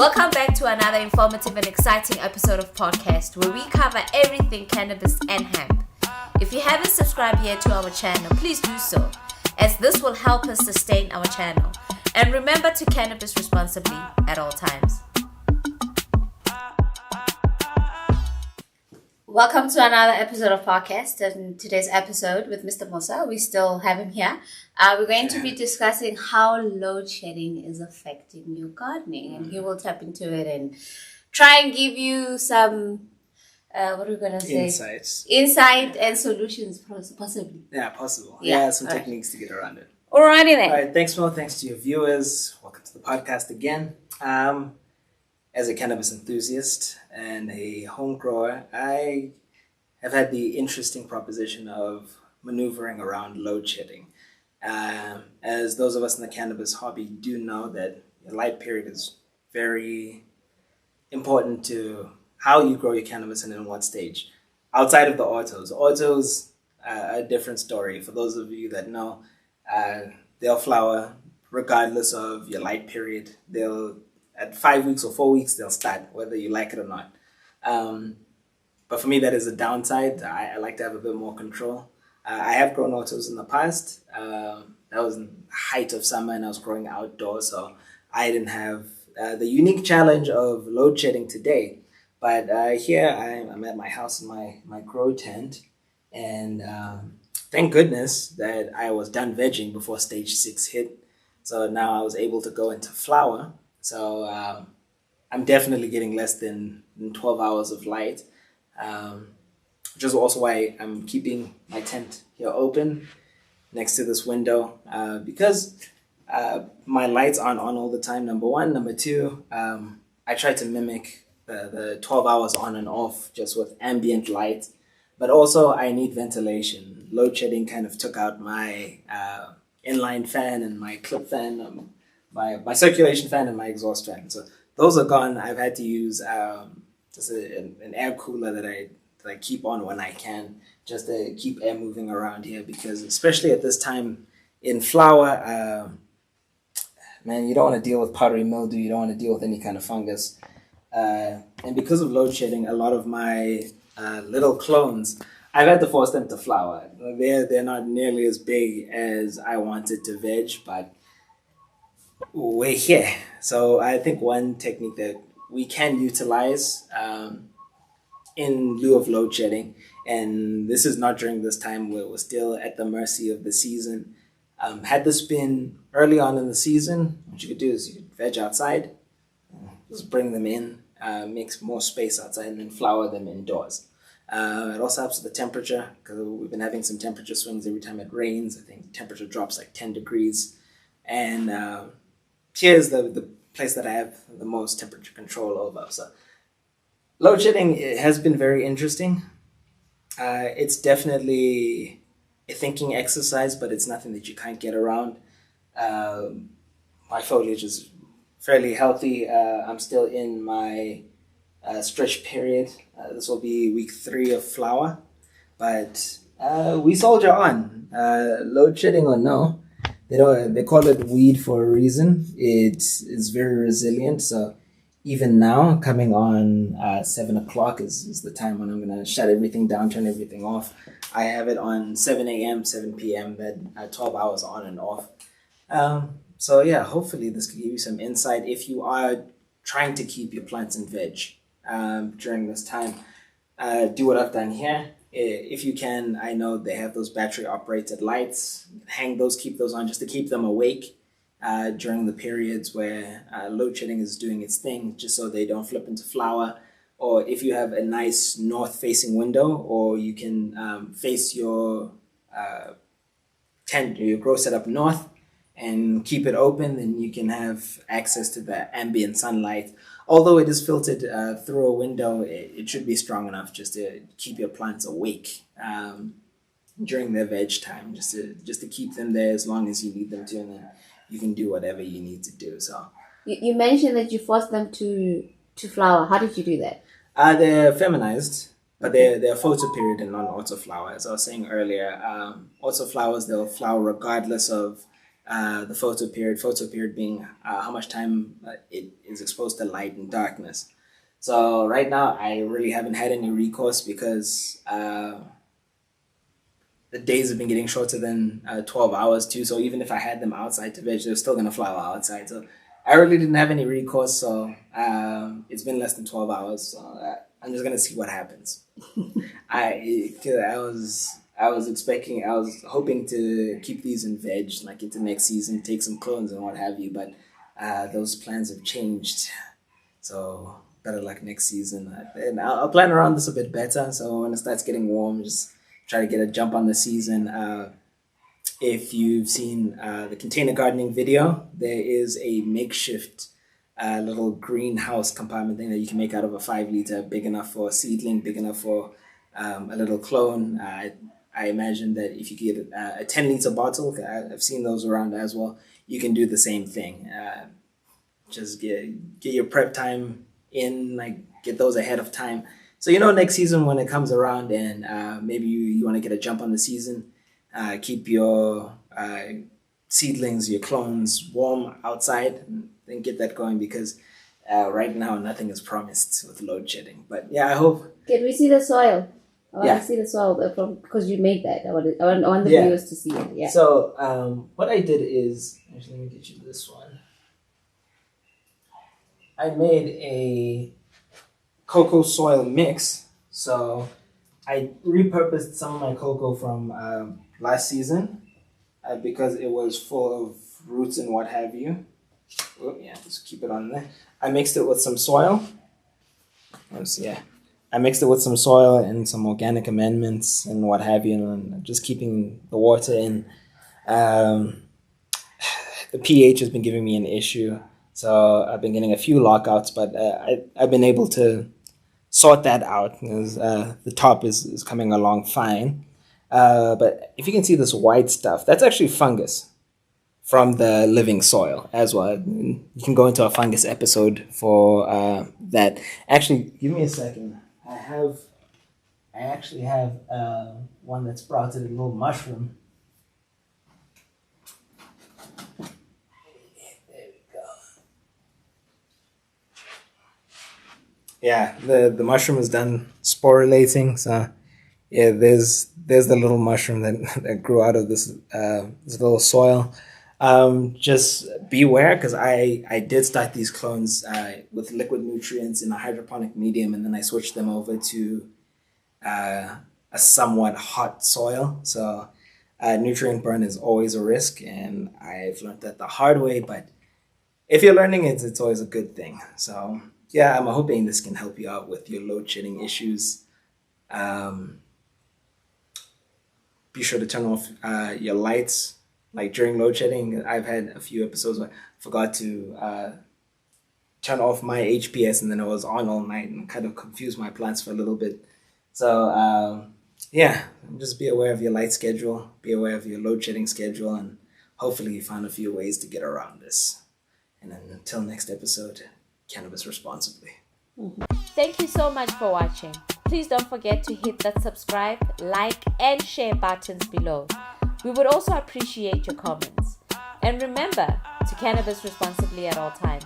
Welcome back to another informative and exciting episode of podcast where we cover everything cannabis and hemp. If you haven't subscribed yet to our channel, please do so, as this will help us sustain our channel. And remember to cannabis responsibly at all times. Welcome to another episode of podcast. And today's episode with Mr. Mosa, we still have him here. We're going to be discussing how load shedding is affecting your gardening, and he will tap into it and try and give you some what are we going to say? Insight and solutions, possibly. Yeah, possible. Yeah, some techniques to get around it. Alrighty then. All right, thanks, Mo. Thanks to your viewers. Welcome to the podcast again. As a cannabis enthusiast and a home grower, I have had the interesting proposition of maneuvering around load shedding. As those of us in the cannabis hobby do know that the light period is very important to how you grow your cannabis and in what stage. Outside of the autos are a different story. For those of you that know, they'll flower regardless of your light period. At 5 weeks or 4 weeks, they'll start, whether you like it or not. But for me, that is a downside. I like to have a bit more control. I have grown autos in the past. That was in the height of summer and I was growing outdoors, so I didn't have the unique challenge of load shedding today. But here I'm at my house in my grow tent, and thank goodness that I was done vegging before stage 6 hit. So now I was able to go into flower. So I'm definitely getting less than 12 hours of light, which is also why I'm keeping my tent here open next to this window, because my lights aren't on all the time, number one. Number two, I try to mimic the 12 hours on and off just with ambient light, but also I need ventilation. Load shedding kind of took out my inline fan and my clip fan, my circulation fan and my exhaust fan. So those are gone. I've had to use just an air cooler that I keep on when I can, just to keep air moving around here, because especially at this time in flower, man, you don't want to deal with powdery mildew. You don't want to deal with any kind of fungus. And because of load shedding, a lot of my little clones, I've had to force them to flower. They're not nearly as big as I wanted to veg, but we're here. So I think one technique that we can utilize in lieu of load shedding, and this is not during this time where we're still at the mercy of the season. Had this been early on in the season, what you could do is you could veg outside, just bring them in, make more space outside, and then flower them indoors. It also helps with the temperature, because we've been having some temperature swings every time it rains. I think temperature drops like 10 degrees. And here's the place that I have the most temperature control over. So load shedding has been very interesting. It's definitely a thinking exercise, but it's nothing that you can't get around. My foliage is fairly healthy. I'm still in my stretch period. This will be week 3 of flower, but we soldier on. Load shedding or no, they call it weed for a reason. It's very resilient. So even now, coming on 7 o'clock is the time when I'm going to shut everything down, turn everything off. I have it on 7 a.m., 7 p.m., then 12 hours on and off. So yeah, hopefully this could give you some insight if you are trying to keep your plants in veg during this time. Do what I've done here. If you can, I know they have those battery operated lights. Hang those, keep those on just to keep them awake during the periods where load shedding is doing its thing, just so they don't flip into flower. Or if you have a nice north facing window, or you can face your tent or your grow setup north and keep it open, then you can have access to the ambient sunlight. Although it is filtered through a window, it should be strong enough just to keep your plants awake during their veg time, just to keep them there as long as you need them to, and then you can do whatever you need to do. So you mentioned that you forced them to flower. How did you do that? They're feminized, but they're photo period and non-auto flower. As I was saying earlier, auto flowers, they'll flower regardless of the photoperiod being how much time it is exposed to light and darkness. So right now, I really haven't had any recourse because the days have been getting shorter than 12 hours too. So even if I had them outside to veg, they're still going to flower outside. So I really didn't have any recourse. So it's been less than 12 hours. So I'm just going to see what happens. I was hoping to keep these in veg like into next season, take some clones and what have you. But those plans have changed. So better luck next season. And I'll plan around this a bit better. So when it starts getting warm, just try to get a jump on the season. If you've seen the container gardening video, there is a makeshift little greenhouse compartment thing that you can make out of a 5-liter, big enough for a seedling, big enough for a little clone. I imagine that if you get a 10-liter bottle, I've seen those around as well, you can do the same thing. Just get your prep time in, like get those ahead of time. So, next season when it comes around and maybe you want to get a jump on the season, keep your seedlings, your clones warm outside and get that going because right now nothing is promised with load shedding. But yeah, I hope. Can we see the soil? I want Yeah. to see the soil because you made that. I want the Yeah. viewers to see it. Yeah. So what I did is, actually let me get you this one. I made a cocoa soil mix. So I repurposed some of my cocoa from last season because it was full of roots and what have you. Oh, yeah, just keep it on there. I mixed it with some soil. I mixed it with some soil and some organic amendments and what have you, and just keeping the water in. The pH has been giving me an issue, so I've been getting a few lockouts, but I've been able to sort that out because the top is coming along fine. But if you can see this white stuff, that's actually fungus from the living soil as well. You can go into a fungus episode for that. Actually, give me a second. I actually have one that sprouted a little mushroom. There we go. Yeah, the mushroom is done sporulating. So yeah, there's the little mushroom that grew out of this little soil. Just beware because I did start these clones with liquid nutrients in a hydroponic medium, and then I switched them over to a somewhat hot soil. So nutrient burn is always a risk, and I've learned that the hard way. But if you're learning it, it's always a good thing. So yeah, I'm hoping this can help you out with your load shedding issues. Be sure to turn off your lights. Like during load shedding, I've had a few episodes where I forgot to turn off my HPS and then it was on all night and kind of confused my plants for a little bit. So yeah, just be aware of your light schedule, be aware of your load shedding schedule, and hopefully you find a few ways to get around this. And then until next episode, cannabis responsibly. Thank you so much for watching. Please don't forget to hit that subscribe, like, and share buttons below. We would also appreciate your comments. And remember to cannabis responsibly at all times.